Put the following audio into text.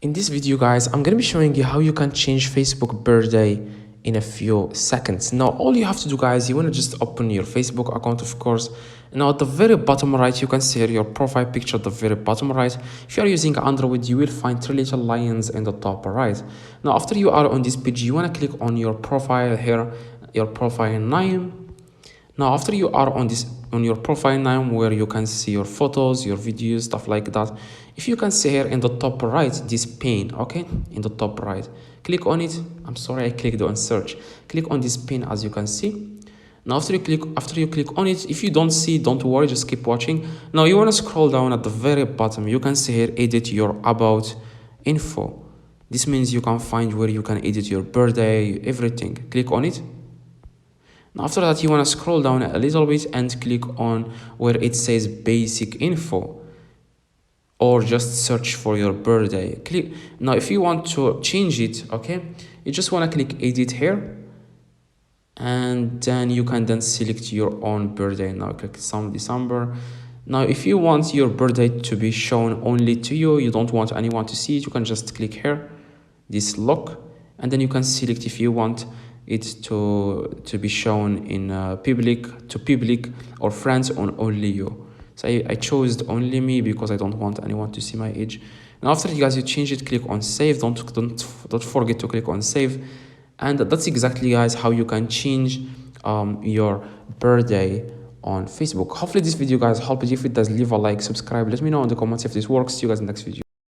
In this video, guys, I'm going to be showing you how you can change Facebook birthday in a few seconds. Now, all you have to do, guys, you want to just open your Facebook account, of course. Now, at the very bottom right, you can see here your profile picture at the very bottom right. If you are using Android, you will find three little lions in the top right. Now, after you are on this page, you want to click on your profile here, your profile name. Now, after you are on your profile name where you can see your photos, your videos, stuff like that, if you can see here in the top right, this pin, okay, in the top right, click on it. I'm sorry, I clicked on search. Click on this pin, as you can see. Now, after you click on it, if you don't see, don't worry, just keep watching. Now, you want to scroll down at the very bottom. You can see here, edit your about info. This means you can find where you can edit your birthday, everything. Click on it. Now, after that, you want to scroll down a little bit and click on where it says basic info, or just search for your birthday. Click. Now, if you want to change it, okay, you just want to click edit here, and then you can then select your own birthday. Now click some December. Now, if you want your birthday to be shown only to you, you don't want anyone to see it, you can just click here, this lock, and then you can select if you want it to be shown in public or friends on only you. So I chose only me because I don't want anyone to see my age. And after you guys, you change it, click on save. Don't forget to click on save. And that's exactly, guys, how you can change your birthday on Facebook. Hopefully this video, guys, helped you. If it does, leave a like, subscribe, let me know in the comments if this works. See you guys in the next video.